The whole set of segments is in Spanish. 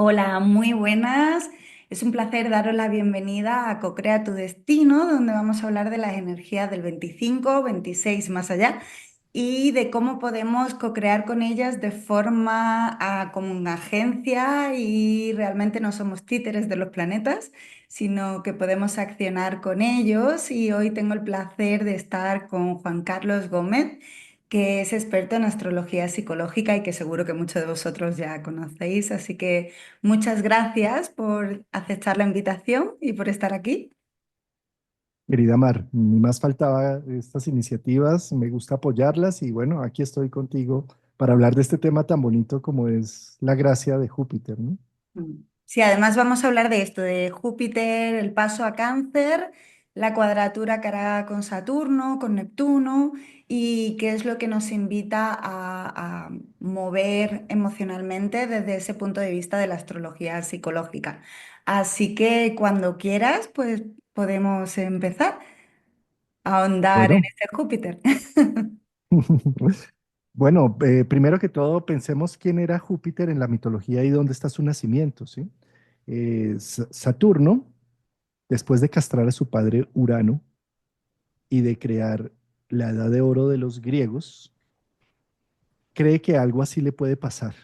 Hola, muy buenas. Es un placer daros la bienvenida a Co-Crea tu Destino, donde vamos a hablar de las energías del 25, 26 más allá y de cómo podemos co-crear con ellas de forma como una agencia y realmente no somos títeres de los planetas, sino que podemos accionar con ellos. Y hoy tengo el placer de estar con Juan Carlos Gómez, que es experto en astrología psicológica y que seguro que muchos de vosotros ya conocéis. Así que muchas gracias por aceptar la invitación y por estar aquí. Querida Mar, ni más faltaba estas iniciativas, me gusta apoyarlas y bueno, aquí estoy contigo para hablar de este tema tan bonito como es la gracia de Júpiter, ¿no? Sí, además vamos a hablar de esto, de Júpiter, el paso a Cáncer, la cuadratura que hará con Saturno, con Neptuno y qué es lo que nos invita a mover emocionalmente desde ese punto de vista de la astrología psicológica. Así que cuando quieras, pues podemos empezar a ahondar en Bueno, ese Júpiter. bueno, primero que todo pensemos quién era Júpiter en la mitología y dónde está su nacimiento, ¿sí? Saturno, después de castrar a su padre Urano y de crear la edad de oro de los griegos, cree que algo así le puede pasar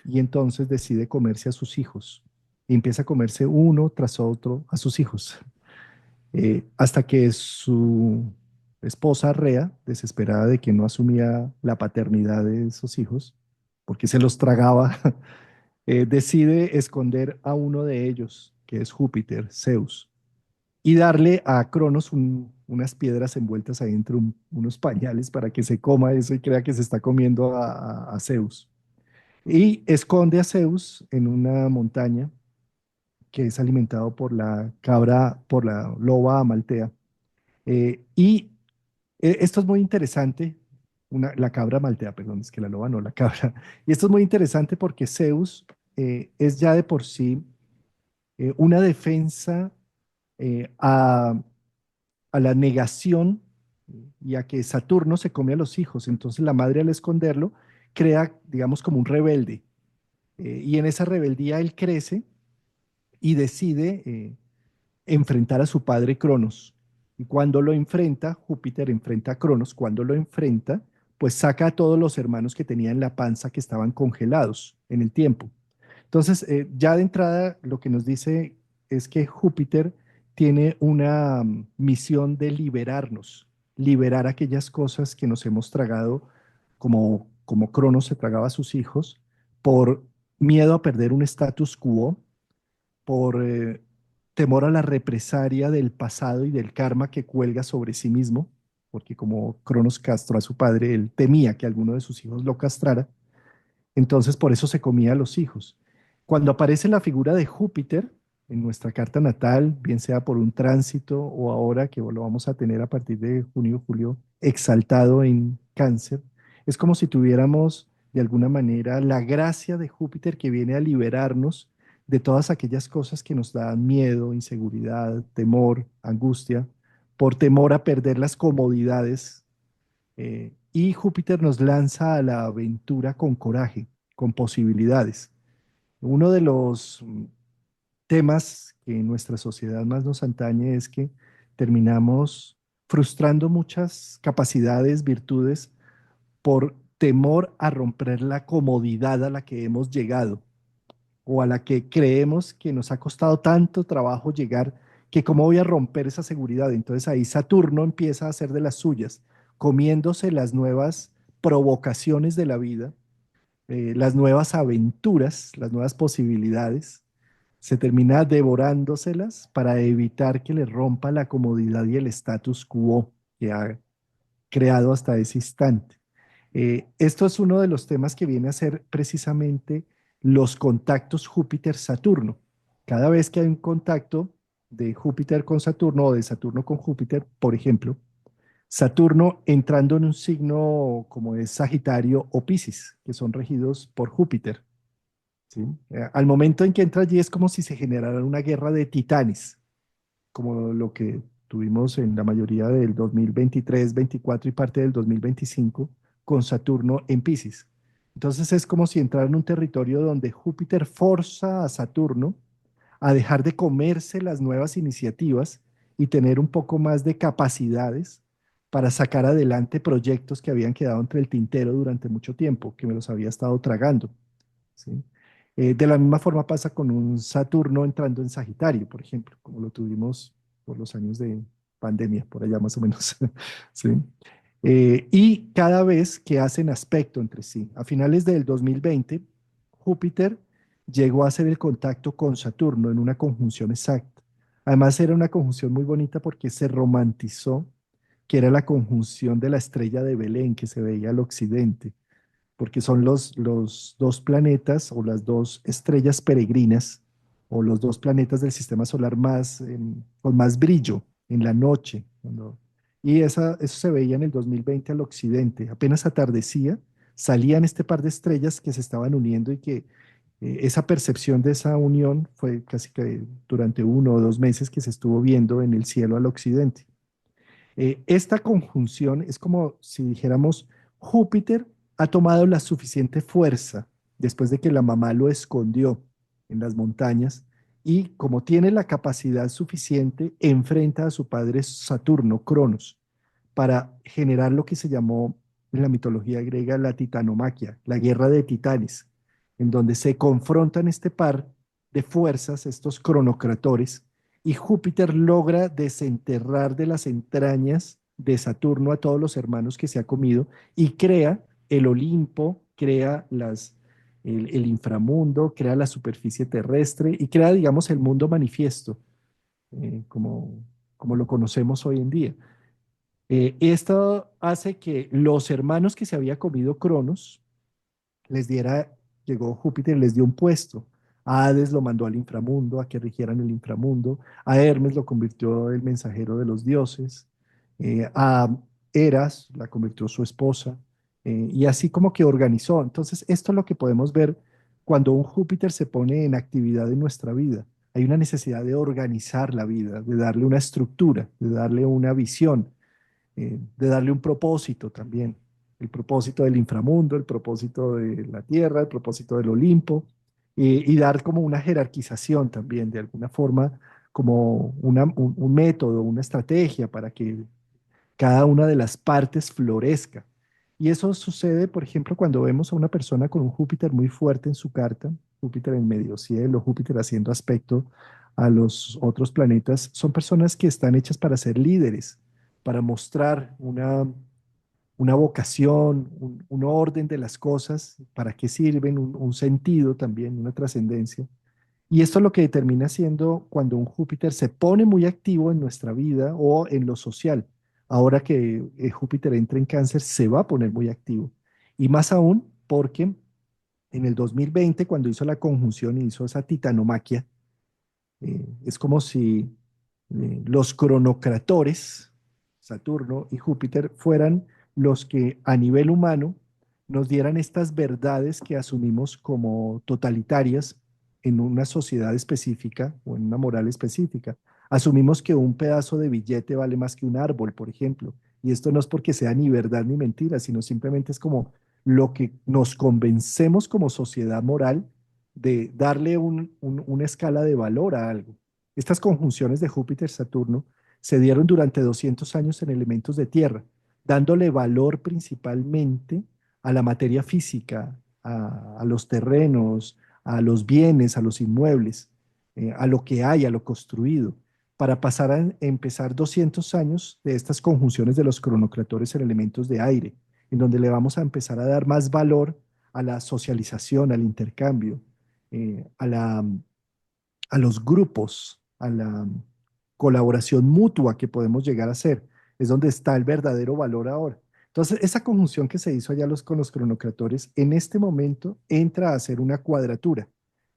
y entonces decide comerse a sus hijos y empieza a comerse uno tras otro a sus hijos, hasta que su esposa Rea, desesperada de que no asumía la paternidad de esos hijos, porque se los tragaba, decide esconder a uno de ellos, que es Júpiter, Zeus, y darle a Cronos unas piedras envueltas ahí entre unos pañales para que se coma eso y crea que se está comiendo a Zeus. Y esconde a Zeus en una montaña que es alimentado por la cabra, por la loba amaltea. Y esto es muy interesante, la cabra maltea, perdón, es que la loba no, la cabra. Y esto es muy interesante porque Zeus es ya de por sí una defensa a la negación y a que Saturno se come a los hijos. Entonces la madre al esconderlo crea, digamos, como un rebelde. Y en esa rebeldía él crece y decide enfrentar a su padre Cronos. Y cuando lo enfrenta, Júpiter enfrenta a Cronos, cuando lo enfrenta, pues saca a todos los hermanos que tenía en la panza que estaban congelados en el tiempo. Entonces, ya de entrada, lo que nos dice es que Júpiter tiene una misión de liberarnos, liberar aquellas cosas que nos hemos tragado, como Cronos se tragaba a sus hijos, por miedo a perder un status quo, por temor a la represalia del pasado y del karma que cuelga sobre sí mismo, porque como Cronos castró a su padre, él temía que alguno de sus hijos lo castrara, entonces por eso se comía a los hijos. Cuando aparece la figura de Júpiter en nuestra carta natal, bien sea por un tránsito o ahora que lo vamos a tener a partir de junio, julio, exaltado en cáncer, es como si tuviéramos de alguna manera la gracia de Júpiter que viene a liberarnos de todas aquellas cosas que nos dan miedo, inseguridad, temor, angustia, por temor a perder las comodidades, y Júpiter nos lanza a la aventura con coraje, con posibilidades. Uno de los temas que en nuestra sociedad más nos antañe es que terminamos frustrando muchas capacidades, virtudes, por temor a romper la comodidad a la que hemos llegado o a la que creemos que nos ha costado tanto trabajo llegar, que cómo voy a romper esa seguridad. Entonces ahí Saturno empieza a hacer de las suyas, comiéndose las nuevas provocaciones de la vida, las nuevas aventuras, las nuevas posibilidades, se termina devorándoselas para evitar que le rompa la comodidad y el status quo que ha creado hasta ese instante. Esto es uno de los temas que viene a ser precisamente los contactos Júpiter-Saturno. Cada vez que hay un contacto de Júpiter con Saturno o de Saturno con Júpiter, por ejemplo, Saturno entrando en un signo como es Sagitario o Piscis, que son regidos por Júpiter, ¿sí? Al momento en que entra allí es como si se generara una guerra de titanes, como lo que tuvimos en la mayoría del 2023, 24 y parte del 2025 con Saturno en Piscis. Entonces es como si entrara en un territorio donde Júpiter forza a Saturno a dejar de comerse las nuevas iniciativas y tener un poco más de capacidades para sacar adelante proyectos que habían quedado entre el tintero durante mucho tiempo, que me los había estado tragando. ¿Sí? De la misma forma pasa con un Saturno entrando en Sagitario, por ejemplo, como lo tuvimos por los años de pandemia, por allá más o menos. ¿Sí? Y cada vez que hacen aspecto entre sí. A finales del 2020, Júpiter llegó a hacer el contacto con Saturno en una conjunción exacta. Además era una conjunción muy bonita porque se romantizó que era la conjunción de la estrella de Belén que se veía al occidente, porque son los dos planetas o las dos estrellas peregrinas o los dos planetas del sistema solar más, con más brillo en la noche. Y eso se veía en el 2020 al occidente. Apenas atardecía, salían este par de estrellas que se estaban uniendo y que esa percepción de esa unión fue casi que durante 1 o 2 meses que se estuvo viendo en el cielo al occidente. Esta conjunción es como si dijéramos, Júpiter ha tomado la suficiente fuerza después de que la mamá lo escondió en las montañas y como tiene la capacidad suficiente, enfrenta a su padre Saturno, Cronos, para generar lo que se llamó en la mitología griega la titanomaquia, la guerra de titanes, en donde se confrontan este par de fuerzas, estos cronocratores, y Júpiter logra desenterrar de las entrañas de Saturno a todos los hermanos que se ha comido y crea el Olimpo, crea el inframundo, crea la superficie terrestre y crea, digamos, el mundo manifiesto, como lo conocemos hoy en día. Esto hace que los hermanos que se había comido Cronos les diera, llegó Júpiter y les dio un puesto. A Hades lo mandó al inframundo, a que rigieran el inframundo. A Hermes lo convirtió el mensajero de los dioses. A Eras la convirtió su esposa. Y así como que organizó. Entonces, esto es lo que podemos ver cuando un Júpiter se pone en actividad en nuestra vida. Hay una necesidad de organizar la vida, de darle una estructura, de darle una visión, de darle un propósito también, el propósito del inframundo, el propósito de la tierra, el propósito del Olimpo, y dar como una jerarquización también, de alguna forma, como un método, una estrategia para que cada una de las partes florezca. Y eso sucede, por ejemplo, cuando vemos a una persona con un Júpiter muy fuerte en su carta, Júpiter en medio cielo, Júpiter haciendo aspecto a los otros planetas, son personas que están hechas para ser líderes, para mostrar una vocación, un orden de las cosas, para qué sirven, un sentido también, una trascendencia. Y esto es lo que termina siendo cuando un Júpiter se pone muy activo en nuestra vida o en lo social. Ahora que Júpiter entra en cáncer, se va a poner muy activo. Y más aún porque en el 2020, cuando hizo la conjunción y hizo esa titanomaquia, es como si los cronocratores, Saturno y Júpiter, fueran los que a nivel humano nos dieran estas verdades que asumimos como totalitarias en una sociedad específica o en una moral específica. Asumimos que un pedazo de billete vale más que un árbol, por ejemplo. Y esto no es porque sea ni verdad ni mentira, sino simplemente es como lo que nos convencemos como sociedad moral de darle una escala de valor a algo. Estas conjunciones de Júpiter-Saturno se dieron durante 200 años en elementos de tierra, dándole valor principalmente a la materia física, a los terrenos, a los bienes, a los inmuebles, a lo que hay, a lo construido, para pasar a empezar 200 años de estas conjunciones de los cronocratores en elementos de aire, en donde le vamos a empezar a dar más valor a la socialización, al intercambio, a los grupos, a la colaboración mutua que podemos llegar a hacer. Es donde está el verdadero valor ahora. Entonces, esa conjunción que se hizo allá con los cronocratores, en este momento entra a ser una cuadratura,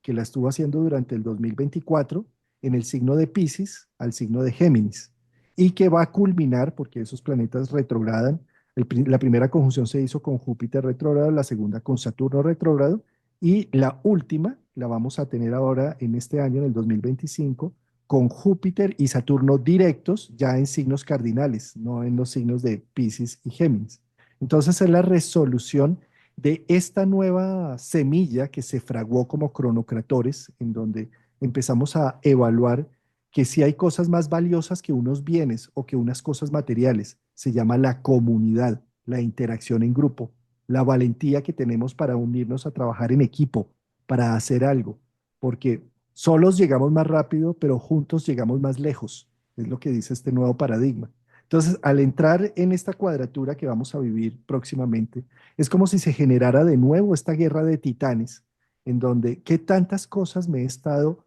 que la estuvo haciendo durante el 2024 en el signo de Pisces al signo de Géminis, y que va a culminar, porque esos planetas retrogradan. La primera conjunción se hizo con Júpiter retrógrado, la segunda con Saturno retrógrado, y la última la vamos a tener ahora en este año, en el 2025, con Júpiter y Saturno directos, ya en signos cardinales, no en los signos de Pisces y Géminis. Entonces es la resolución de esta nueva semilla que se fraguó como cronocratores, en donde empezamos a evaluar que si hay cosas más valiosas que unos bienes o que unas cosas materiales. Se llama la comunidad, la interacción en grupo, la valentía que tenemos para unirnos a trabajar en equipo, para hacer algo, porque solos llegamos más rápido, pero juntos llegamos más lejos, es lo que dice este nuevo paradigma. Entonces, al entrar en esta cuadratura que vamos a vivir próximamente, es como si se generara de nuevo esta guerra de titanes, en donde qué tantas cosas me he estado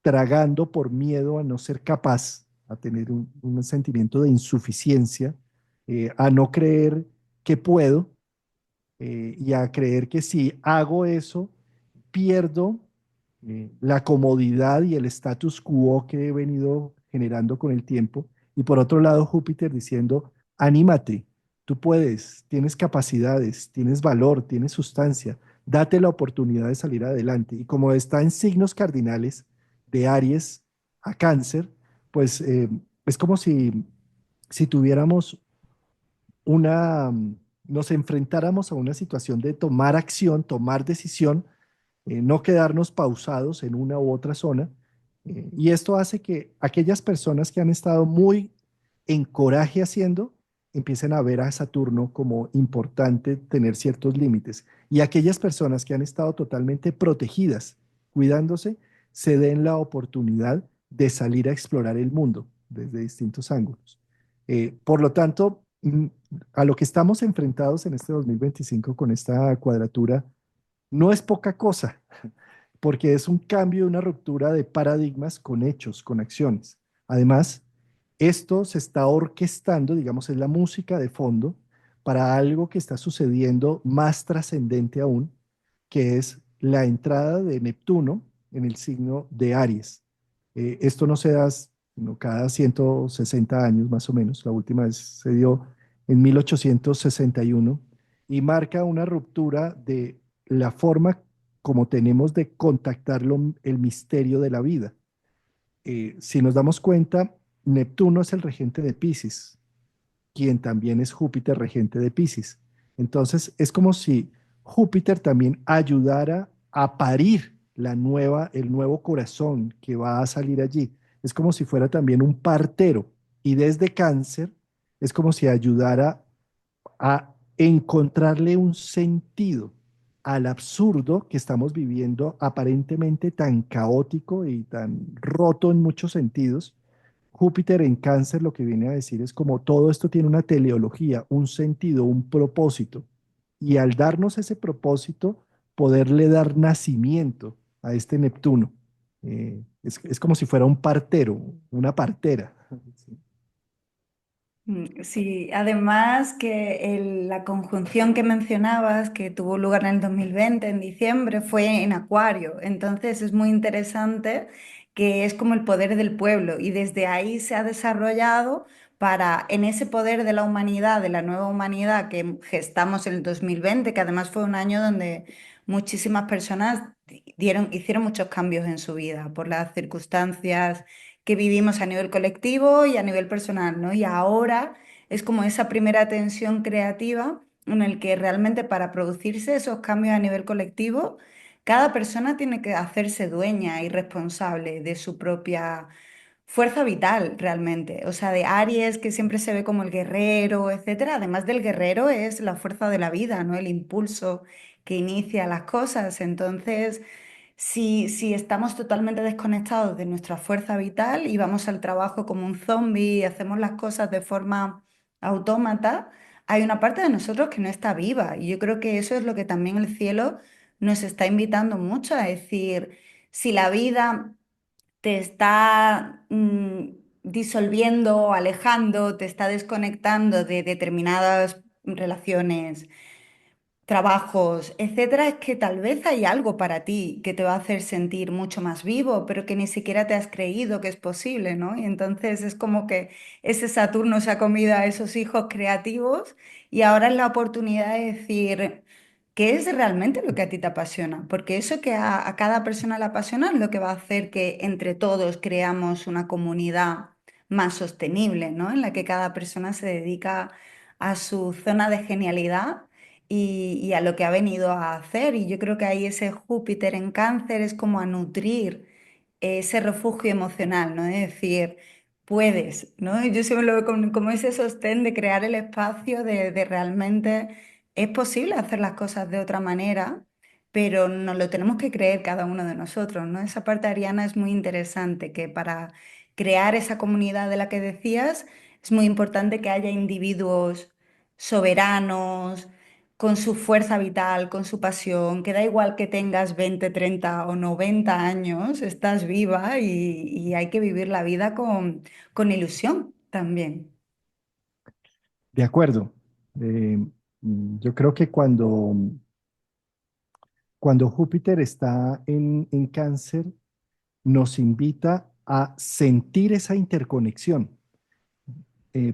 tragando por miedo a no ser capaz, a tener un sentimiento de insuficiencia, a no creer que puedo y a creer que si hago eso, pierdo la comodidad y el status quo que he venido generando con el tiempo. Y por otro lado, Júpiter diciendo, anímate, tú puedes, tienes capacidades, tienes valor, tienes sustancia, date la oportunidad de salir adelante. Y como está en signos cardinales de Aries a Cáncer, pues es como si tuviéramos una, nos enfrentáramos a una situación de tomar acción, tomar decisión, no quedarnos pausados en una u otra zona. Y esto hace que aquellas personas que han estado muy en coraje haciendo, empiecen a ver a Saturno como importante tener ciertos límites. Y aquellas personas que han estado totalmente protegidas, cuidándose, se den la oportunidad de salir a explorar el mundo desde distintos ángulos. Por lo tanto, a lo que estamos enfrentados en este 2025 con esta cuadratura, no es poca cosa, porque es un cambio, una ruptura de paradigmas con hechos, con acciones. Además, esto se está orquestando, digamos, es la música de fondo para algo que está sucediendo más trascendente aún, que es la entrada de Neptuno en el signo de Aries. Esto no se da sino cada 160 años más o menos, la última vez se dio en 1861 y marca una ruptura de la forma como tenemos de contactar el misterio de la vida. Si nos damos cuenta, Neptuno es el regente de Pisces, quien también es Júpiter regente de Pisces. Entonces, es como si Júpiter también ayudara a parir el nuevo corazón que va a salir allí. Es como si fuera también un partero. Y desde Cáncer, es como si ayudara a encontrarle un sentido al absurdo que estamos viviendo, aparentemente tan caótico y tan roto en muchos sentidos. Júpiter en Cáncer lo que viene a decir es como todo esto tiene una teleología, un sentido, un propósito. Y al darnos ese propósito, poderle dar nacimiento a este Neptuno. Es como si fuera un partero, una partera. Sí. Sí, además que la conjunción que mencionabas, que tuvo lugar en el 2020, en diciembre, fue en Acuario. Entonces es muy interesante que es como el poder del pueblo y desde ahí se ha desarrollado para, en ese poder de la humanidad, de la nueva humanidad que gestamos en el 2020, que además fue un año donde muchísimas personas hicieron muchos cambios en su vida por las circunstancias que vivimos a nivel colectivo y a nivel personal, ¿no? Y ahora es como esa primera tensión creativa en el que realmente para producirse esos cambios a nivel colectivo, cada persona tiene que hacerse dueña y responsable de su propia fuerza vital realmente. O sea, de Aries, que siempre se ve como el guerrero, etcétera. Además del guerrero es la fuerza de la vida, ¿no? El impulso que inicia las cosas. Entonces, si estamos totalmente desconectados de nuestra fuerza vital y vamos al trabajo como un zombie y hacemos las cosas de forma autómata, hay una parte de nosotros que no está viva. Y yo creo que eso es lo que también el cielo nos está invitando mucho a decir, si la vida te está disolviendo, alejando, te está desconectando de determinadas relaciones, trabajos, etcétera, es que tal vez hay algo para ti que te va a hacer sentir mucho más vivo, pero que ni siquiera te has creído que es posible, ¿no? Y entonces es como que ese Saturno se ha comido a esos hijos creativos y ahora es la oportunidad de decir qué es realmente lo que a ti te apasiona, porque eso que a cada persona le apasiona es lo que va a hacer que entre todos creamos una comunidad más sostenible, ¿no? En la que cada persona se dedica a su zona de genialidad y a lo que ha venido a hacer. Y yo creo que ahí ese Júpiter en Cáncer es como a nutrir ese refugio emocional, ¿no? Es decir, puedes, ¿no? Yo siempre lo veo como ese sostén de crear el espacio de realmente es posible hacer las cosas de otra manera, pero nos lo tenemos que creer cada uno de nosotros, ¿no? Esa parte, Ariana, es muy interesante, que para crear esa comunidad de la que decías, es muy importante que haya individuos soberanos, con su fuerza vital, con su pasión, que da igual que tengas 20, 30 o 90 años, estás viva y hay que vivir la vida con ilusión también. De acuerdo. Eh, yo creo que cuando Júpiter está en Cáncer, nos invita a sentir esa interconexión.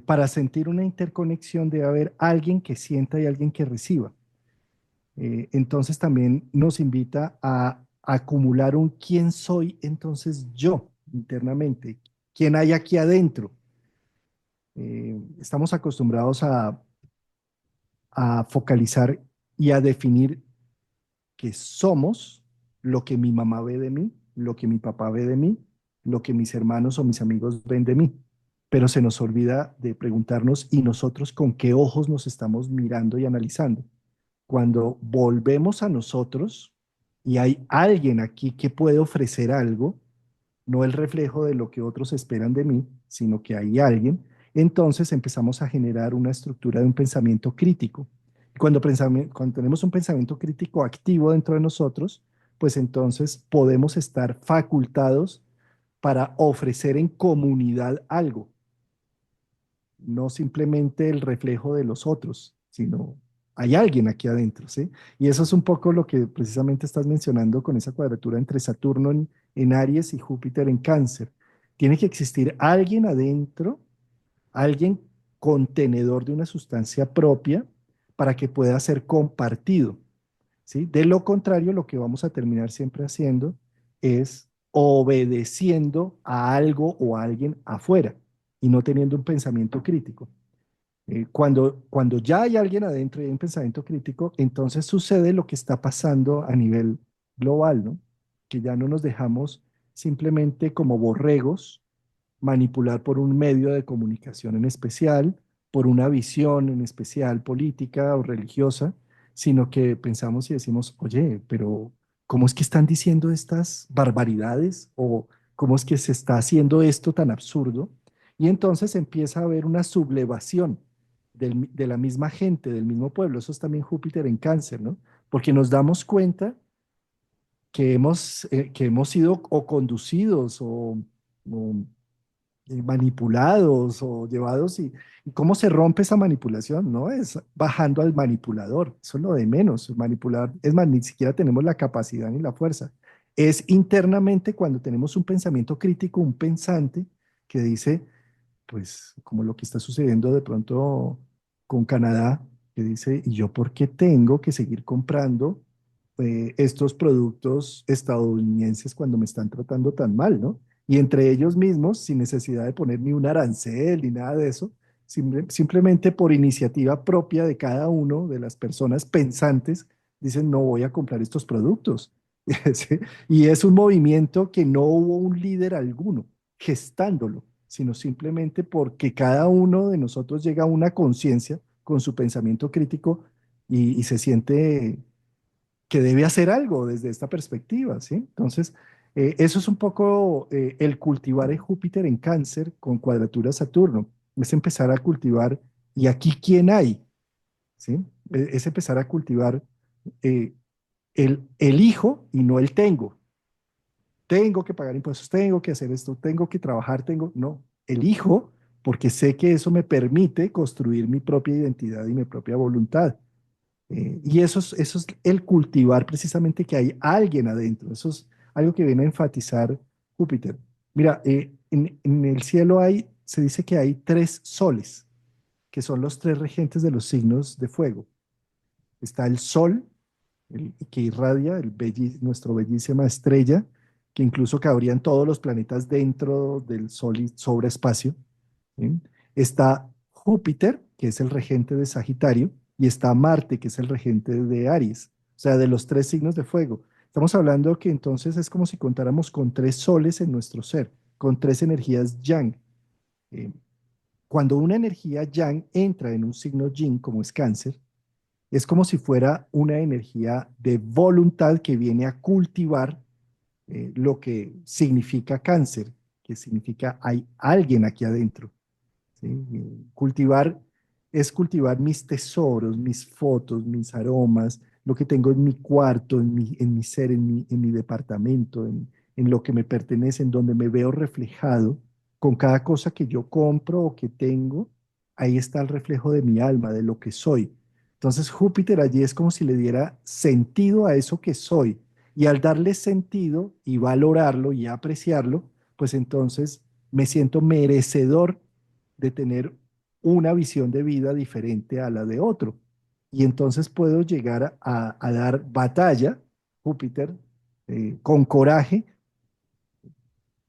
Para sentir una interconexión debe haber alguien que sienta y alguien que reciba. Entonces también nos invita a acumular un quién soy entonces yo internamente, quién hay aquí adentro. Estamos acostumbrados a focalizar y a definir que somos lo que mi mamá ve de mí, lo que mi papá ve de mí, lo que mis hermanos o mis amigos ven de mí. Pero se nos olvida de preguntarnos, ¿y nosotros con qué ojos nos estamos mirando y analizando? Cuando volvemos a nosotros y hay alguien aquí que puede ofrecer algo, no el reflejo de lo que otros esperan de mí, sino que hay alguien, entonces empezamos a generar una estructura de un pensamiento crítico. Cuando tenemos un pensamiento crítico activo dentro de nosotros, pues entonces podemos estar facultados para ofrecer en comunidad algo, no simplemente el reflejo de los otros, sino hay alguien aquí adentro, ¿sí? Y eso es un poco lo que precisamente estás mencionando con esa cuadratura entre Saturno en Aries y Júpiter en Cáncer. Tiene que existir alguien adentro, alguien contenedor de una sustancia propia para que pueda ser compartido, ¿sí? De lo contrario, lo que vamos a terminar siempre haciendo es obedeciendo a algo o a alguien afuera y no teniendo un pensamiento crítico. Cuando ya hay alguien adentro y hay un pensamiento crítico, entonces sucede lo que está pasando a nivel global, ¿no? Que ya no nos dejamos simplemente como borregos manipular por un medio de comunicación en especial, por una visión en especial política o religiosa, sino que pensamos y decimos, oye, pero ¿cómo es que están diciendo estas barbaridades? ¿O cómo es que se está haciendo esto tan absurdo? Y entonces empieza a haber una sublevación de la misma gente, del mismo pueblo. Eso es también Júpiter en Cáncer, ¿no? Porque nos damos cuenta que hemos sido o conducidos o manipulados o llevados y cómo se rompe esa manipulación, no es bajando al manipulador, eso es lo de menos, manipular, es más, ni siquiera tenemos la capacidad ni la fuerza, es internamente cuando tenemos un pensamiento crítico, un pensante que dice, pues como lo que está sucediendo de pronto con Canadá, que dice, ¿y yo por qué tengo que seguir comprando estos productos estadounidenses cuando me están tratando tan mal, ¿no? Y entre ellos mismos, sin necesidad de poner ni un arancel ni nada de eso, simplemente por iniciativa propia de cada uno de las personas pensantes, dicen, no voy a comprar estos productos. ¿Sí? Y es un movimiento que no hubo un líder alguno gestándolo, sino simplemente porque cada uno de nosotros llega a una conciencia con su pensamiento crítico y se siente que debe hacer algo desde esta perspectiva, ¿sí? Entonces, eso es un poco el cultivar el Júpiter en Cáncer con cuadratura Saturno, es empezar a cultivar, ¿y aquí quién hay? ¿Sí? Es empezar a cultivar eh, el hijo y no el tengo. Tengo que pagar impuestos, tengo que hacer esto, tengo que trabajar, no, elijo porque sé que eso me permite construir mi propia identidad y mi propia voluntad. Y eso es el cultivar precisamente que hay alguien adentro. Eso es algo que viene a enfatizar Júpiter. Mira, en el cielo se dice que hay tres soles, que son los tres regentes de los signos de fuego. Está el sol, que irradia nuestra bellísima estrella, que incluso cabrían todos los planetas dentro del sol y sobre espacio. ¿Sí? Está Júpiter, que es el regente de Sagitario, y está Marte, que es el regente de Aries, o sea, de los tres signos de fuego. Estamos hablando que entonces es como si contáramos con tres soles en nuestro ser, con tres energías yang. Eh, Cuando una energía yang entra en un signo yin, como es cáncer, es como si fuera una energía de voluntad que viene a cultivar lo que significa cáncer, que significa hay alguien aquí adentro. ¿Sí? Cultivar es cultivar mis tesoros, mis fotos, mis aromas, lo que tengo en mi cuarto, en mi ser, en mi departamento, en lo que me pertenece, en donde me veo reflejado con cada cosa que yo compro o que tengo. Ahí está el reflejo de mi alma, de lo que soy. Entonces Júpiter allí es como si le diera sentido a eso que soy. Y al darle sentido y valorarlo y apreciarlo, pues entonces me siento merecedor de tener una visión de vida diferente a la de otro. Y entonces puedo llegar a dar batalla, Júpiter, con coraje,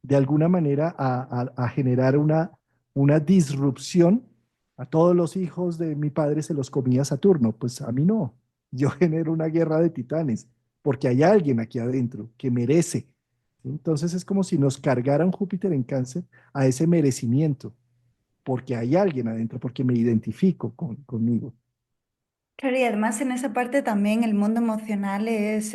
de alguna manera a generar una disrupción. A todos los hijos de mi padre se los comía Saturno, pues a mí no. Yo genero una guerra de titanes, porque hay alguien aquí adentro que merece. Entonces es como si nos cargara un Júpiter en cáncer a ese merecimiento porque hay alguien adentro, porque me identifico conmigo. Claro, y además en esa parte también el mundo emocional es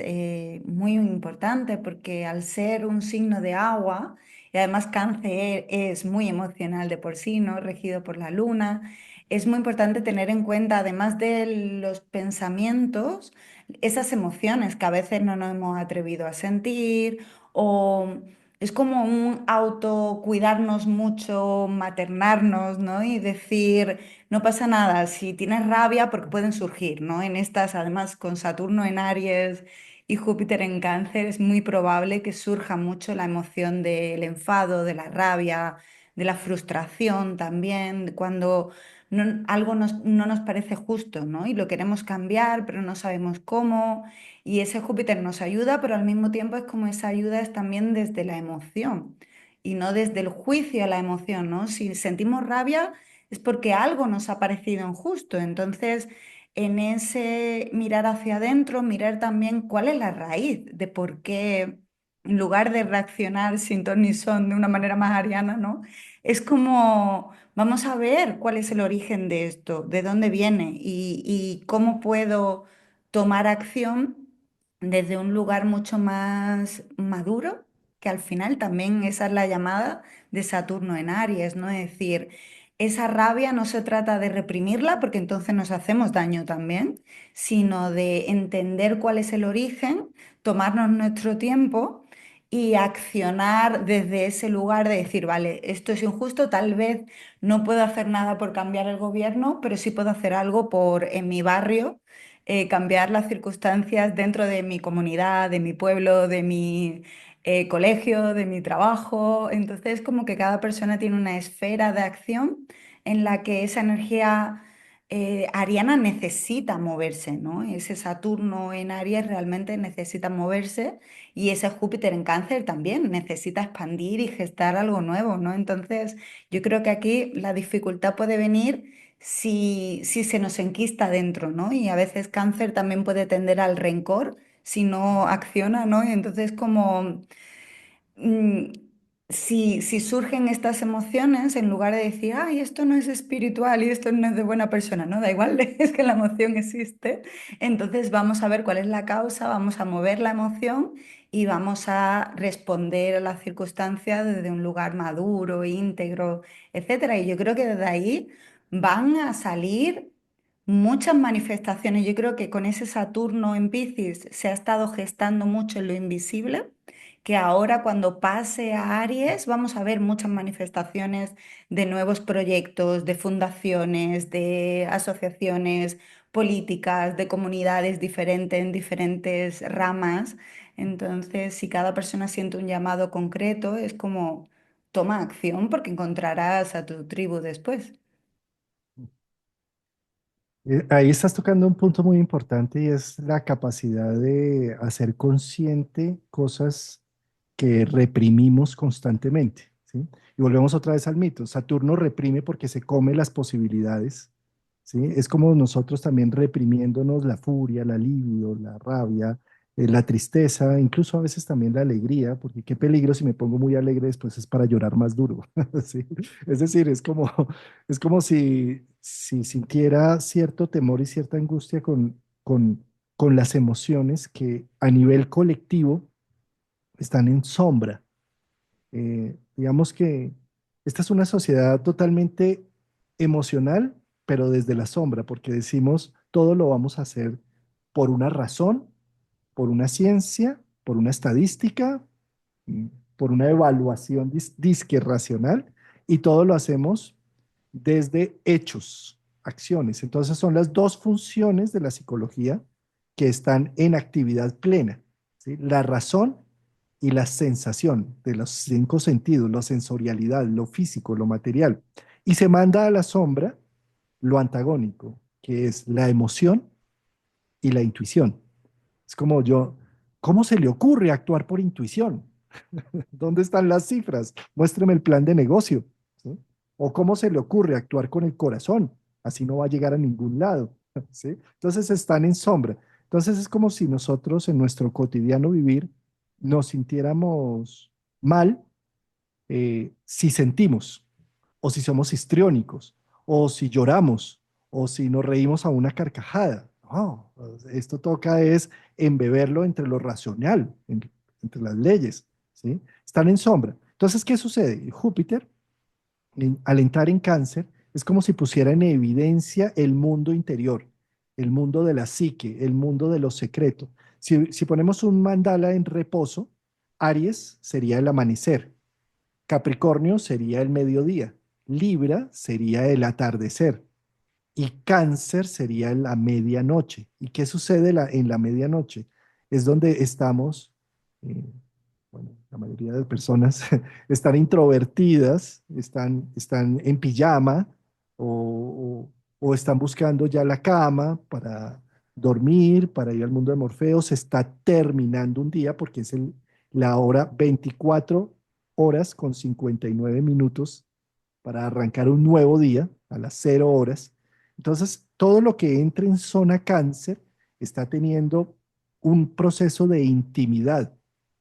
muy importante porque al ser un signo de agua, y además Cáncer es muy emocional de por sí, ¿no? Regido por la luna, es muy importante tener en cuenta, además de los pensamientos, esas emociones que a veces no nos hemos atrevido a sentir o... Es como un autocuidarnos mucho, maternarnos, ¿no? Y decir, no pasa nada si tienes rabia porque pueden surgir, ¿no? En estas, además, con Saturno en Aries y Júpiter en Cáncer, es muy probable que surja mucho la emoción del enfado, de la rabia, de la frustración también, cuando algo no nos parece justo, ¿no? Y lo queremos cambiar, pero no sabemos cómo. Y ese Júpiter nos ayuda, pero al mismo tiempo es como esa ayuda es también desde la emoción y no desde el juicio a la emoción, ¿no? Si sentimos rabia es porque algo nos ha parecido injusto. Entonces, en ese mirar hacia adentro, mirar también cuál es la raíz de por qué, en lugar de reaccionar sin ton ni son de una manera más ariana, ¿no? Es como, vamos a ver cuál es el origen de esto, de dónde viene y cómo puedo tomar acción desde un lugar mucho más maduro, que al final también esa es la llamada de Saturno en Aries, ¿no? Es decir, esa rabia no se trata de reprimirla, porque entonces nos hacemos daño también, sino de entender cuál es el origen, tomarnos nuestro tiempo y accionar desde ese lugar de decir, vale, esto es injusto, tal vez no puedo hacer nada por cambiar el gobierno, pero sí puedo hacer algo por en mi barrio, cambiar las circunstancias dentro de mi comunidad, de mi pueblo, de mi colegio, de mi trabajo. Entonces, como que cada persona tiene una esfera de acción en la que esa energía ariana necesita moverse, ¿no? Ese Saturno en Aries realmente necesita moverse y ese Júpiter en Cáncer también necesita expandir y gestar algo nuevo, ¿no? Entonces, yo creo que aquí la dificultad puede venir si se nos enquista dentro, ¿no? Y a veces Cáncer también puede tender al rencor si no acciona, ¿no? Y entonces como mm, si surgen estas emociones, en lugar de decir, ay, esto no es espiritual y esto no es de buena persona, no, da igual, es que la emoción existe, entonces vamos a ver cuál es la causa, vamos a mover la emoción y vamos a responder a las circunstancias desde un lugar maduro, íntegro, etcétera. Y yo creo que desde ahí van a salir muchas manifestaciones. Yo creo que con ese Saturno en Piscis se ha estado gestando mucho en lo invisible, que ahora cuando pase a Aries vamos a ver muchas manifestaciones de nuevos proyectos, de fundaciones, de asociaciones políticas, de comunidades diferentes en diferentes ramas. Entonces, si cada persona siente un llamado concreto, es como toma acción porque encontrarás a tu tribu después. Ahí estás tocando un punto muy importante y es la capacidad de hacer consciente cosas que reprimimos constantemente, ¿sí? Y volvemos otra vez al mito. Saturno reprime porque se come las posibilidades, ¿sí? Es como nosotros también reprimiéndonos la furia, la libido, la rabia, la tristeza, incluso a veces también la alegría, porque qué peligro si me pongo muy alegre después es para llorar más duro, ¿sí? Es decir, es como si sintiera cierto temor y cierta angustia con las emociones que a nivel colectivo están en sombra. Digamos que esta es una sociedad totalmente emocional, pero desde la sombra, porque decimos todo lo vamos a hacer por una razón, por una ciencia, por una estadística, mm, por una evaluación disque racional, y todo lo hacemos desde hechos, acciones. Entonces son las dos funciones de la psicología que están en actividad plena, ¿sí? La razón y la sensación de los cinco sentidos, la sensorialidad, lo físico, lo material. Y se manda a la sombra lo antagónico, que es la emoción y la intuición. Es como yo, ¿cómo se le ocurre actuar por intuición? ¿Dónde están las cifras? Muéstreme el plan de negocio, ¿sí? O cómo se le ocurre actuar con el corazón, así no va a llegar a ningún lado, ¿sí? Entonces están en sombra. Entonces es como si nosotros en nuestro cotidiano vivir nos sintiéramos mal si sentimos, o si somos histriónicos, o si lloramos, o si nos reímos a una carcajada. No, esto toca es embeberlo entre lo racional, entre las leyes, ¿sí? Están en sombra. Entonces, ¿qué sucede? Júpiter, al entrar en cáncer, es como si pusiera en evidencia el mundo interior, el mundo de la psique, el mundo de los secretos. Si ponemos un mandala en reposo, Aries sería el amanecer, Capricornio sería el mediodía, Libra sería el atardecer y Cáncer sería la medianoche. ¿Y qué sucede en la medianoche? Es donde estamos, eh, bueno, la mayoría de personas están introvertidas, están en pijama o están buscando ya la cama para dormir, para ir al mundo de Morfeo. Se está terminando un día porque es la hora 24 horas con 59 minutos para arrancar un nuevo día a las 0 horas. Entonces, todo lo que entre en zona cáncer está teniendo un proceso de intimidad,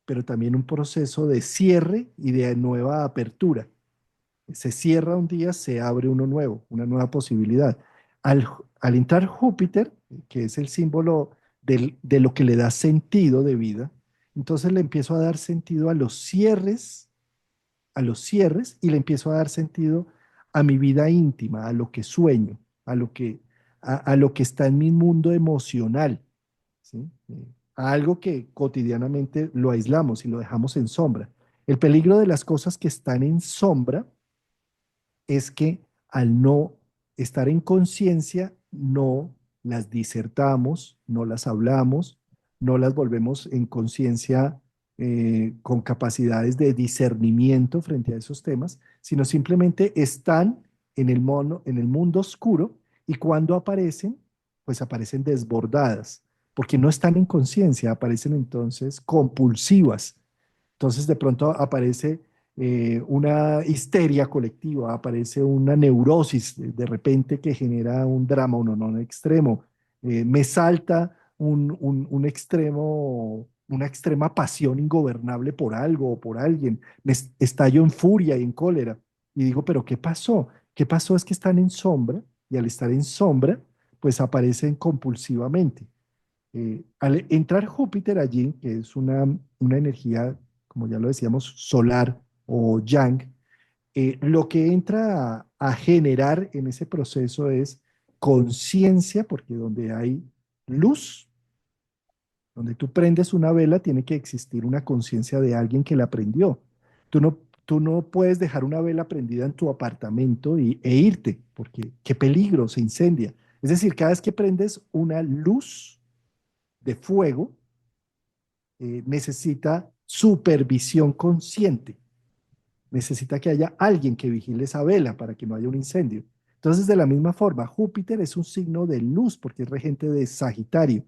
pero también un proceso de cierre y de nueva apertura. Se cierra un día, se abre uno nuevo, una nueva posibilidad. Al, al entrar Júpiter, que es el símbolo de lo que le da sentido de vida, entonces le empiezo a dar sentido a los cierres y le empiezo a dar sentido a mi vida íntima, a lo que sueño, a lo que está en mi mundo emocional, ¿sí? A algo que cotidianamente lo aislamos y lo dejamos en sombra. El peligro de las cosas que están en sombra es que al no estar en conciencia, no las disertamos, no las hablamos, no las volvemos en conciencia con capacidades de discernimiento frente a esos temas, sino simplemente están en el mundo oscuro y cuando aparecen, pues aparecen desbordadas, porque no están en conciencia, aparecen entonces compulsivas. Entonces de pronto aparece una histeria colectiva, aparece una neurosis de repente que genera un drama, un extremo. Me salta un extremo, una extrema pasión ingobernable por algo o por alguien. Estallo en furia y en cólera. Y digo, ¿pero qué pasó? ¿Qué pasó? Es que están en sombra y al estar en sombra, pues aparecen compulsivamente. Al entrar Júpiter allí, que es una energía, como ya lo decíamos, solar o yang, lo que entra a generar en ese proceso es conciencia, porque donde hay luz, donde tú prendes una vela, tiene que existir una conciencia de alguien que la prendió. Tú no puedes dejar una vela prendida en tu apartamento e irte, porque qué peligro, se incendia. Es decir, cada vez que prendes una luz de fuego, necesita supervisión consciente, necesita que haya alguien que vigile esa vela para que no haya un incendio. Entonces, de la misma forma, Júpiter es un signo de luz porque es regente de Sagitario.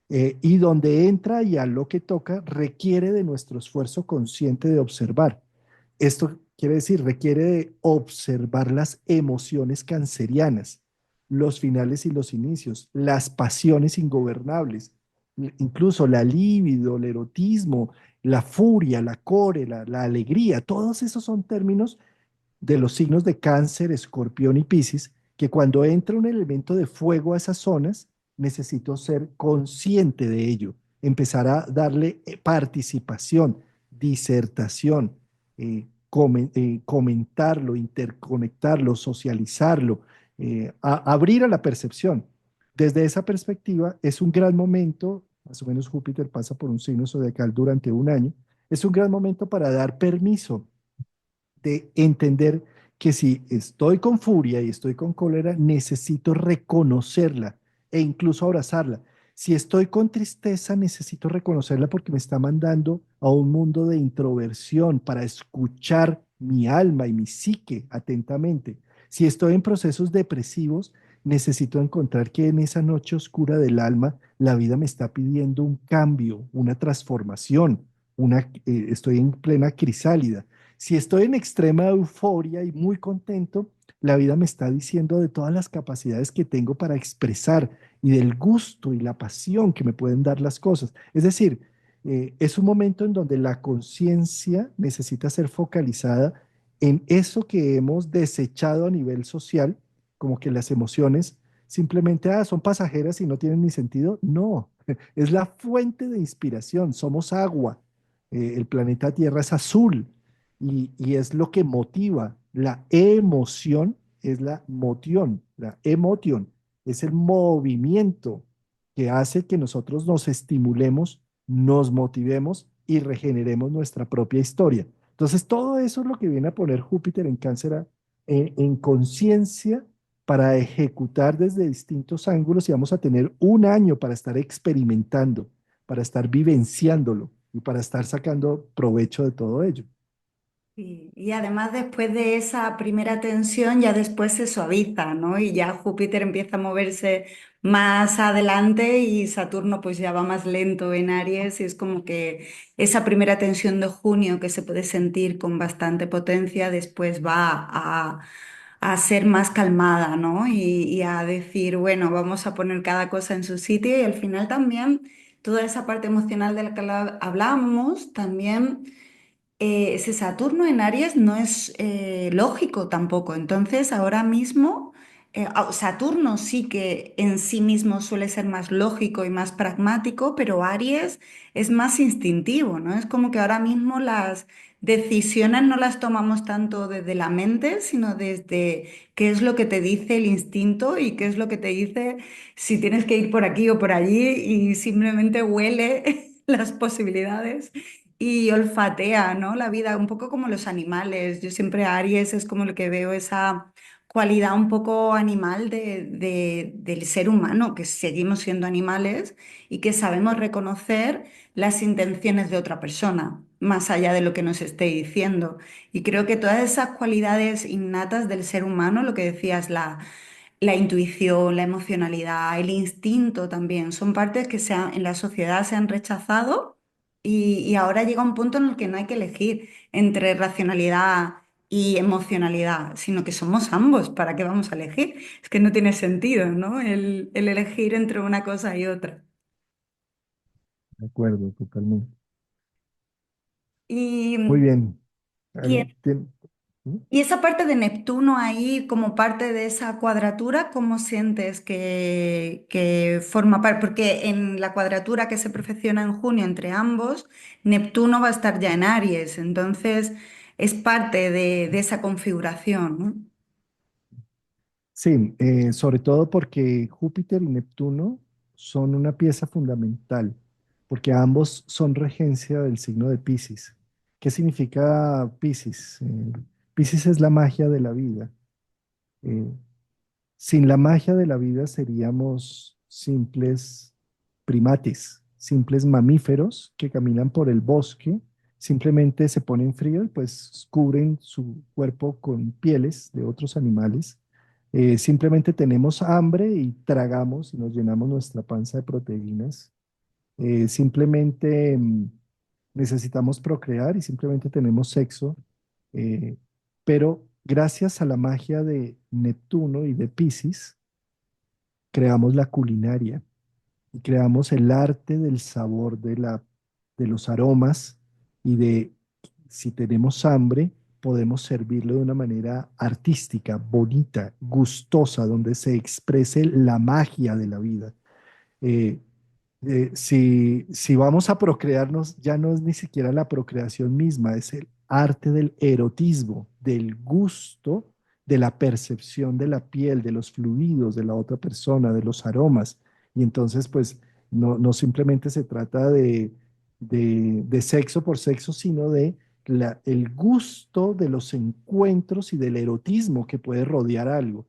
Y donde entra y a lo que toca requiere de nuestro esfuerzo consciente de observar. Esto quiere decir, requiere de observar las emociones cancerianas, los finales y los inicios, las pasiones ingobernables, incluso la libido, el erotismo, la furia, la cólera, la alegría, todos esos son términos de los signos de Cáncer, Escorpión y Piscis, que cuando entra un elemento de fuego a esas zonas, necesito ser consciente de ello, empezar a darle participación, disertación, comentarlo, interconectarlo, socializarlo, abrir a la percepción. Desde esa perspectiva, es un gran momento, más o menos Júpiter pasa por un signo zodiacal durante un año, es un gran momento para dar permiso de entender que si estoy con furia y estoy con cólera, necesito reconocerla e incluso abrazarla. Si estoy con tristeza, necesito reconocerla porque me está mandando a un mundo de introversión para escuchar mi alma y mi psique atentamente. Si estoy en procesos depresivos, necesito encontrar que en esa noche oscura del alma, la vida me está pidiendo un cambio, una transformación, estoy en plena crisálida. Si estoy en extrema euforia y muy contento, la vida me está diciendo de todas las capacidades que tengo para expresar y del gusto y la pasión que me pueden dar las cosas. Es decir, es un momento en donde la conciencia necesita ser focalizada en eso que hemos desechado a nivel social, como que las emociones simplemente son pasajeras y no tienen ni sentido. No, es la fuente de inspiración. Somos agua. El planeta Tierra es azul y es lo que motiva. La emoción es la moción, la emoción es el movimiento que hace que nosotros nos estimulemos, nos motivemos y regeneremos nuestra propia historia. Entonces, todo eso es lo que viene a poner Júpiter en Cáncer en conciencia para ejecutar desde distintos ángulos y vamos a tener un año para estar experimentando, para estar vivenciándolo y para estar sacando provecho de todo ello. Y además después de esa primera tensión ya después se suaviza, ¿no? Y ya Júpiter empieza a moverse más adelante y Saturno pues ya va más lento en Aries y es como que esa primera tensión de junio que se puede sentir con bastante potencia después va a ser más calmada, ¿no? Y a decir, bueno, vamos a poner cada cosa en su sitio y al final también toda esa parte emocional de la que hablábamos también ese Saturno en Aries no es lógico tampoco. Entonces, ahora mismo, Saturno sí que en sí mismo suele ser más lógico y más pragmático, pero Aries es más instintivo, ¿no? Es como que ahora mismo las decisiones no las tomamos tanto desde la mente, sino desde qué es lo que te dice el instinto y qué es lo que te dice si tienes que ir por aquí o por allí y simplemente huele las posibilidades y olfatea, ¿no? La vida, un poco como los animales. Yo siempre a Aries es como lo que veo esa cualidad un poco animal del ser humano, que seguimos siendo animales y que sabemos reconocer las intenciones de otra persona, más allá de lo que nos esté diciendo. Y creo que todas esas cualidades innatas del ser humano, lo que decías, la intuición, la emocionalidad, el instinto también, son partes que en la sociedad se han rechazado y ahora llega un punto en el que no hay que elegir entre racionalidad y emocionalidad, sino que somos ambos. ¿Para qué vamos a elegir? Es que no tiene sentido, ¿no? El elegir entre una cosa y otra. De acuerdo, totalmente. Y, Muy bien. y ¿Mm? Y esa parte de Neptuno ahí, como parte de esa cuadratura, ¿cómo sientes que forma parte? Porque en la cuadratura que se perfecciona en junio entre ambos, Neptuno va a estar ya en Aries, entonces es parte de esa configuración, ¿no? Sí, sobre todo porque Júpiter y Neptuno son una pieza fundamental, porque ambos son regencia del signo de Piscis. ¿Qué significa Piscis? Piscis es la magia de la vida. Eh, Sin la magia de la vida seríamos simples primates, simples mamíferos que caminan por el bosque, simplemente se ponen frío y pues cubren su cuerpo con pieles de otros animales. Simplemente tenemos hambre y tragamos y nos llenamos nuestra panza de proteínas. Simplemente necesitamos procrear y simplemente tenemos sexo. eh, pero gracias a la magia de Neptuno y de Piscis, creamos la culinaria y creamos el arte del sabor de los aromas y de si tenemos hambre, podemos servirlo de una manera artística, bonita, gustosa, donde se exprese la magia de la vida. Eh, si vamos a procrearnos, ya no es ni siquiera la procreación misma, es el arte del erotismo, del gusto, de la percepción de la piel, de los fluidos de la otra persona, de los aromas. Y entonces, pues, no simplemente se trata de sexo por sexo, sino de el gusto de los encuentros y del erotismo que puede rodear algo.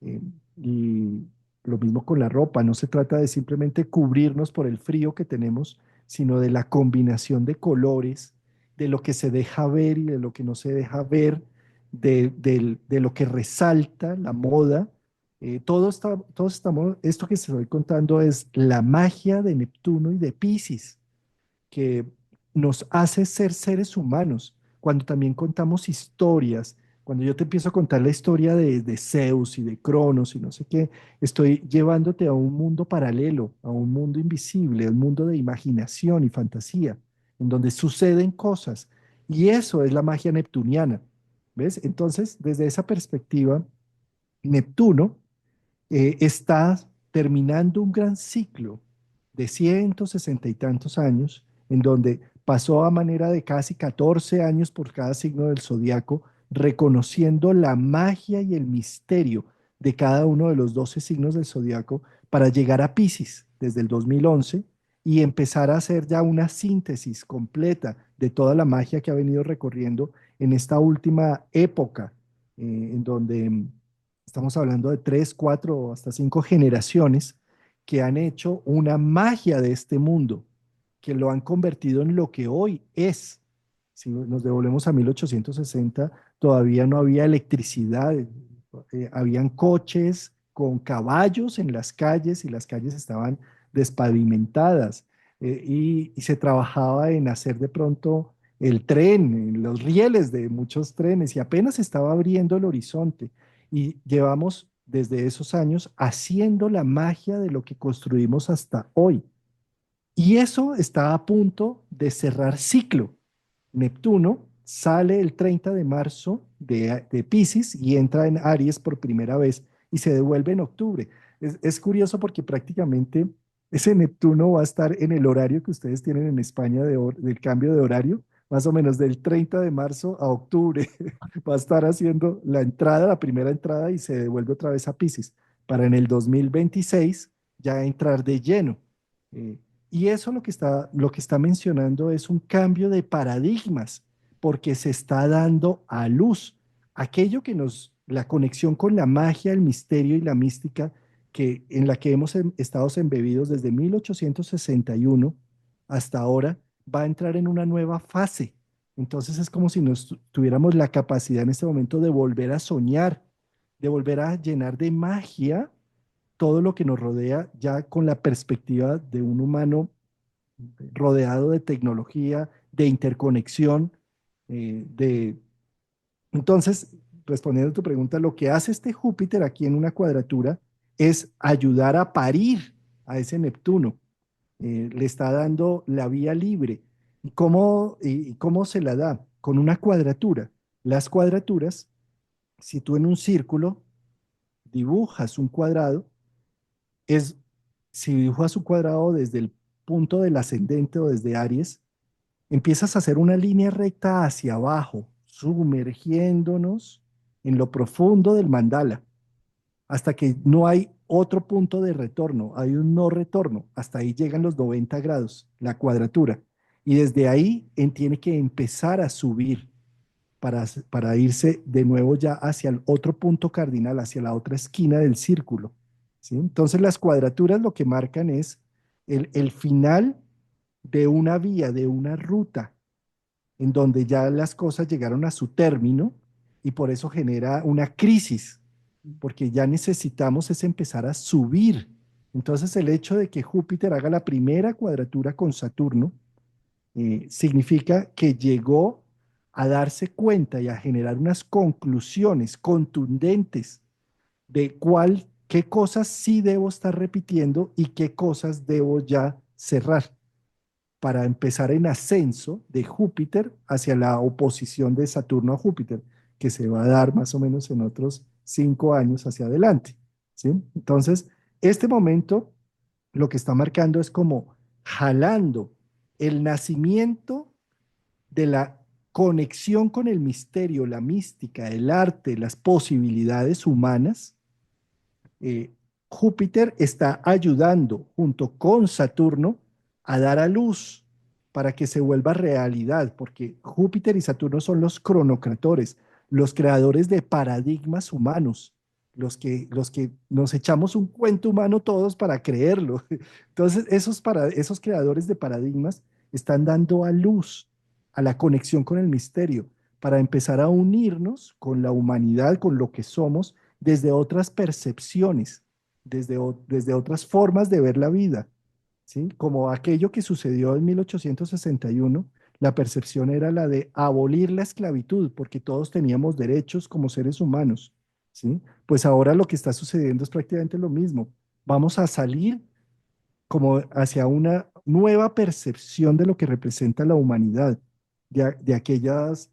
Eh, y lo mismo con la ropa, no se trata de simplemente cubrirnos por el frío que tenemos, sino de la combinación de colores, de lo que se deja ver y de lo que no se deja ver, de lo que resalta la moda. Todos estamos, esto que estoy contando es la magia de Neptuno y de Piscis que nos hace ser seres humanos, cuando también contamos historias, cuando yo te empiezo a contar la historia de Zeus y de Cronos y no sé qué, estoy llevándote a un mundo paralelo, a un mundo invisible, a un mundo de imaginación y fantasía, en donde suceden cosas. Y eso es la magia neptuniana, ¿ves? Entonces, desde esa perspectiva, Neptuno está terminando un gran ciclo de 160 y tantos años, en donde pasó a manera de casi 14 años por cada signo del zodiaco, reconociendo la magia y el misterio de cada uno de los 12 signos del zodiaco para llegar a Piscis desde el 2011 y empezar a hacer ya una síntesis completa de toda la magia que ha venido recorriendo en esta última época, en donde estamos hablando de tres, cuatro, hasta cinco generaciones que han hecho una magia de este mundo, que lo han convertido en lo que hoy es. Si nos devolvemos a 1860, todavía no había electricidad, habían coches con caballos en las calles y las calles estaban despavimentadas y se trabajaba en hacer de pronto el tren, en los rieles de muchos trenes y apenas estaba abriendo el horizonte. Y llevamos desde esos años haciendo la magia de lo que construimos hasta hoy. Y eso está a punto de cerrar ciclo. Neptuno sale el 30 de marzo de Pisces y entra en Aries por primera vez y se devuelve en octubre. Es curioso porque prácticamente ese Neptuno va a estar en el horario que ustedes tienen en España del cambio de horario, más o menos del 30 de marzo a octubre. Va a estar haciendo la entrada, la primera entrada y se devuelve otra vez a Pisces para en el 2026 ya entrar de lleno. Eh, y eso lo que está mencionando es un cambio de paradigmas, porque se está dando a luz aquello que la conexión con la magia, el misterio y la mística en la que hemos estado embebidos desde 1861 hasta ahora, va a entrar en una nueva fase. Entonces es como si nos tuviéramos la capacidad en este momento de volver a soñar, de volver a llenar de magia todo lo que nos rodea ya con la perspectiva de un humano rodeado de tecnología, de interconexión, de... Entonces, respondiendo a tu pregunta, lo que hace este Júpiter aquí en una cuadratura es ayudar a parir a ese Neptuno. Le está dando la vía libre. Y cómo se la da? Con una cuadratura. Las cuadraturas, si tú en un círculo dibujas un cuadrado, es, si dibujas un cuadrado desde el punto del ascendente o desde Aries, empiezas a hacer una línea recta hacia abajo, sumergiéndonos en lo profundo del mandala, hasta que no hay otro punto de retorno, hay un no retorno, hasta ahí llegan los 90 grados, la cuadratura, y desde ahí tiene que empezar a subir para irse de nuevo ya hacia el otro punto cardinal, hacia la otra esquina del círculo. ¿Sí? Entonces las cuadraturas lo que marcan es el final de una vía, de una ruta, en donde ya las cosas llegaron a su término y por eso genera una crisis, porque ya necesitamos es empezar a subir. Entonces el hecho de que Júpiter haga la primera cuadratura con Saturno significa que llegó a darse cuenta y a generar unas conclusiones contundentes de cuál qué cosas sí debo estar repitiendo y qué cosas debo ya cerrar para empezar en ascenso de Júpiter hacia la oposición de Saturno a Júpiter, que se va a dar más o menos en otros 5 años hacia adelante. ¿Sí? Entonces, este momento lo que está marcando es como jalando el nacimiento de la conexión con el misterio, la mística, el arte, las posibilidades humanas. Júpiter está ayudando junto con Saturno a dar a luz para que se vuelva realidad, porque Júpiter y Saturno son los cronocratores, los creadores de paradigmas humanos, los que nos echamos un cuento humano todos para creerlo. Entonces, esos creadores de paradigmas están dando a luz a la conexión con el misterio para empezar a unirnos con la humanidad, con lo que somos, desde otras percepciones, desde otras formas de ver la vida, ¿sí? Como aquello que sucedió en 1861, la percepción era la de abolir la esclavitud, porque todos teníamos derechos como seres humanos, ¿sí? Pues ahora lo que está sucediendo es prácticamente lo mismo. Vamos a salir como hacia una nueva percepción de lo que representa la humanidad, de aquellas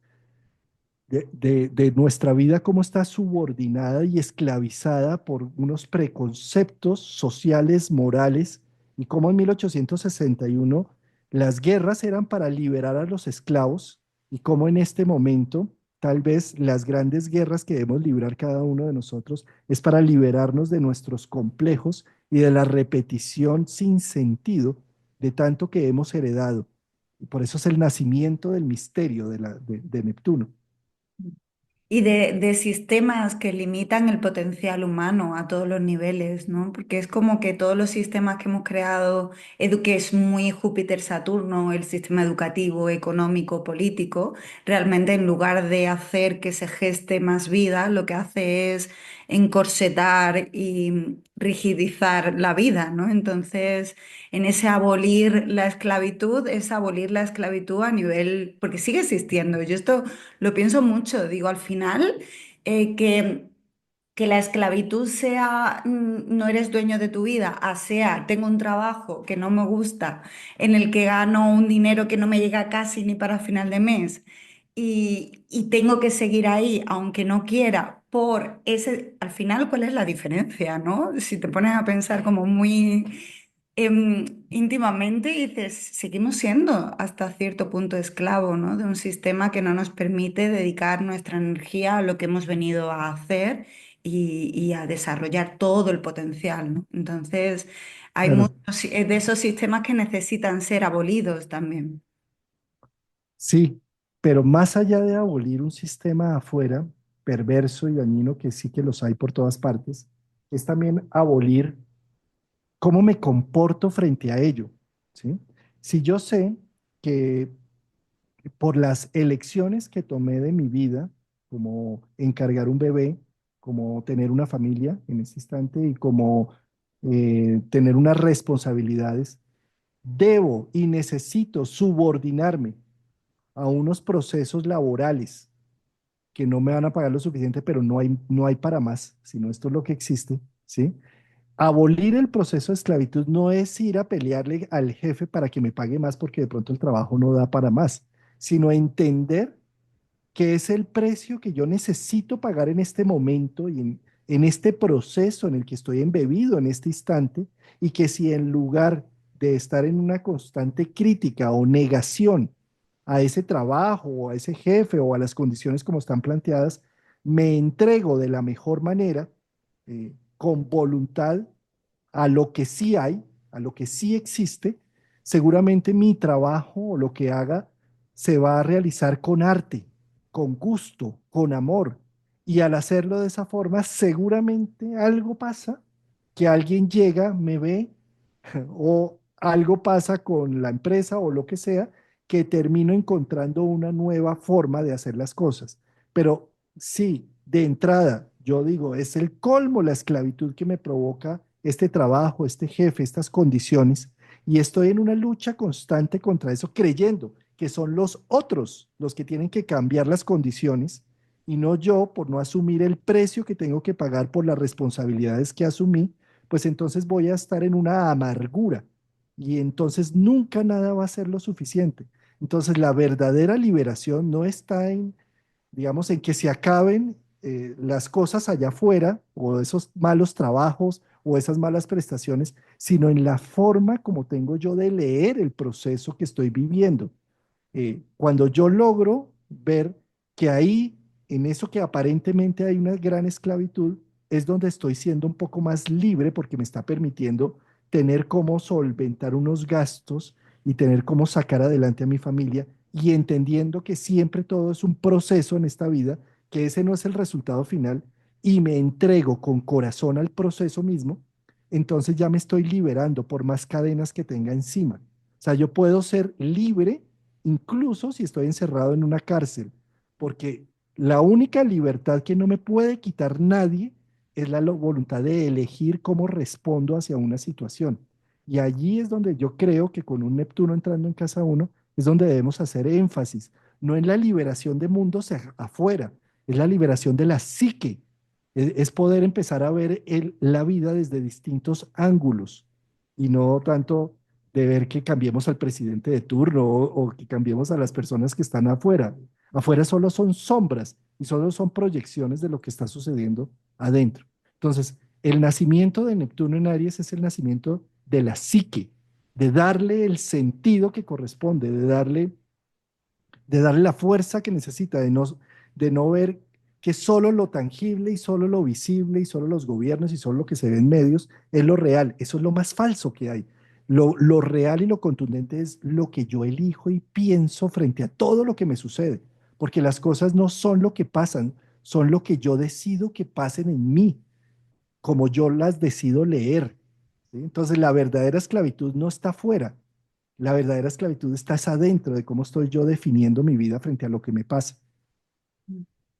de nuestra vida, cómo está subordinada y esclavizada por unos preconceptos sociales, morales, y cómo en 1861 las guerras eran para liberar a los esclavos, y cómo en este momento tal vez las grandes guerras que debemos librar cada uno de nosotros es para liberarnos de nuestros complejos y de la repetición sin sentido de tanto que hemos heredado. Y por eso es el nacimiento del misterio de Neptuno. Y de sistemas que limitan el potencial humano a todos los niveles, ¿no? Porque es como que todos los sistemas que hemos creado, que es muy Júpiter-Saturno, el sistema educativo, económico, político, realmente en lugar de hacer que se geste más vida, lo que hace es encorsetar y rigidizar la vida, ¿no? Entonces, en ese abolir la esclavitud, es abolir la esclavitud a nivel, porque sigue existiendo. Yo esto lo pienso mucho, digo, al final, que la esclavitud sea no eres dueño de tu vida, a sea tengo un trabajo que no me gusta, en el que gano un dinero que no me llega casi ni para final de mes y tengo que seguir ahí aunque no quiera, por ese, al final, ¿cuál es la diferencia, no? Si te pones a pensar como muy íntimamente dices, seguimos siendo hasta cierto punto esclavo, ¿no? De un sistema que no nos permite dedicar nuestra energía a lo que hemos venido a hacer y a desarrollar todo el potencial, ¿no? Entonces, hay Claro. muchos de esos sistemas que necesitan ser abolidos también. Sí, pero más allá de abolir un sistema afuera, perverso y dañino, que sí que los hay por todas partes, es también abolir cómo me comporto frente a ello, ¿sí? Si yo sé que por las elecciones que tomé de mi vida, como encargar un bebé, como tener una familia en este instante y como tener unas responsabilidades, debo y necesito subordinarme a unos procesos laborales que no me van a pagar lo suficiente, pero no hay para más, sino esto es lo que existe, ¿sí? Abolir el proceso de esclavitud no es ir a pelearle al jefe para que me pague más porque de pronto el trabajo no da para más, sino entender que es el precio que yo necesito pagar en este momento y en este proceso en el que estoy embebido en este instante, y que si en lugar de estar en una constante crítica o negación a ese trabajo o a ese jefe o a las condiciones como están planteadas, me entrego de la mejor manera, con voluntad, a lo que sí hay, a lo que sí existe, seguramente mi trabajo o lo que haga se va a realizar con arte, con gusto, con amor. Y al hacerlo de esa forma, seguramente algo pasa, que alguien llega, me ve, o algo pasa con la empresa o lo que sea, que termino encontrando una nueva forma de hacer las cosas. Pero sí, de entrada, yo digo, es el colmo la esclavitud que me provoca este trabajo, este jefe, estas condiciones, y estoy en una lucha constante contra eso, creyendo que son los otros los que tienen que cambiar las condiciones, y no yo por no asumir el precio que tengo que pagar por las responsabilidades que asumí, pues entonces voy a estar en una amargura y entonces nunca nada va a ser lo suficiente. Entonces la verdadera liberación no está en, digamos, en que se acaben las cosas allá afuera o esos malos trabajos o esas malas prestaciones, sino en la forma como tengo yo de leer el proceso que estoy viviendo. Cuando yo logro ver que ahí, en eso que aparentemente hay una gran esclavitud, es donde estoy siendo un poco más libre porque me está permitiendo tener cómo solventar unos gastos y tener cómo sacar adelante a mi familia y entendiendo que siempre todo es un proceso en esta vida, que ese no es el resultado final y me entrego con corazón al proceso mismo, entonces ya me estoy liberando por más cadenas que tenga encima. O sea, yo puedo ser libre incluso si estoy encerrado en una cárcel, porque la única libertad que no me puede quitar nadie es la voluntad de elegir cómo respondo hacia una situación. Y allí es donde yo creo que con un Neptuno entrando en casa uno, es donde debemos hacer énfasis, no en la liberación de mundos afuera, es la liberación de la psique, es poder empezar a ver la vida desde distintos ángulos y no tanto de ver que cambiemos al presidente de turno o que cambiemos a las personas que están afuera. Afuera solo son sombras y solo son proyecciones de lo que está sucediendo adentro. Entonces, el nacimiento de Neptuno en Aries es el nacimiento de la psique, de darle el sentido que corresponde, de darle la fuerza que necesita, de no ver que solo lo tangible y solo lo visible y solo los gobiernos y solo lo que se ve en medios es lo real. Eso es lo más falso que hay. Lo real y lo contundente es lo que yo elijo y pienso frente a todo lo que me sucede, porque las cosas no son lo que pasan, son lo que yo decido que pasen en mí, como yo las decido leer. ¿Sí? Entonces la verdadera esclavitud no está afuera, la verdadera esclavitud está adentro de cómo estoy yo definiendo mi vida frente a lo que me pasa.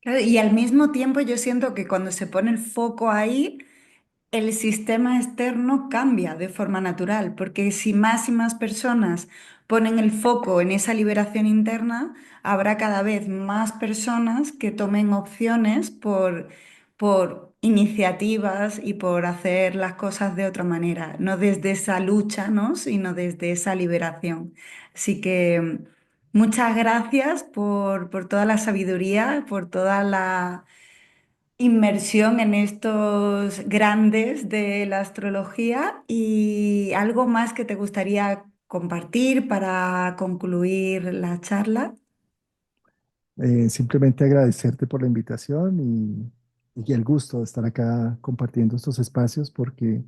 Claro, y al mismo tiempo yo siento que cuando se pone el foco ahí, el sistema externo cambia de forma natural, porque si más y más personas ponen el foco en esa liberación interna, habrá cada vez más personas que tomen opciones por iniciativas y por hacer las cosas de otra manera, no desde esa lucha, ¿no? Sino desde esa liberación. Así que muchas gracias por toda la sabiduría, por toda la inmersión en estos grandes de la astrología y algo más que te gustaría compartir para concluir la charla. Simplemente agradecerte por la invitación y el gusto de estar acá compartiendo estos espacios porque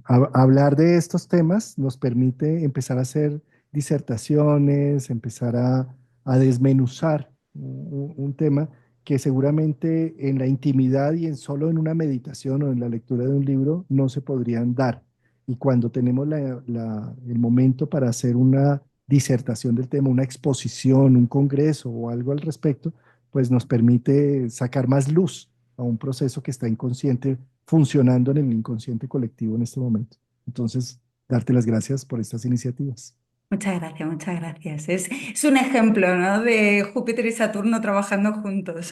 hablar de estos temas nos permite empezar a hacer disertaciones, empezar a desmenuzar un tema que seguramente en la intimidad y en solo en una meditación o en la lectura de un libro no se podrían dar. Y cuando tenemos el momento para hacer una disertación del tema, una exposición, un congreso o algo al respecto, pues nos permite sacar más luz a un proceso que está inconsciente, funcionando en el inconsciente colectivo en este momento. Entonces, darte las gracias por estas iniciativas. Muchas gracias, muchas gracias. Es un ejemplo, ¿no? De Júpiter y Saturno trabajando juntos.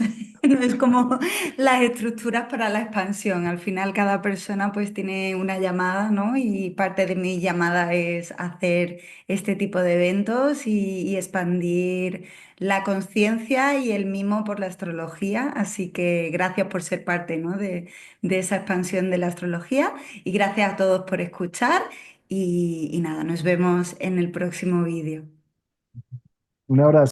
No es como las estructuras para la expansión. Al final cada persona pues tiene una llamada, ¿no? Y parte de mi llamada es hacer este tipo de eventos y expandir la conciencia y el mimo por la astrología. Así que gracias por ser parte, ¿no? De esa expansión de la astrología y gracias a todos por escuchar. Y nada, nos vemos en el próximo vídeo. Un abrazo.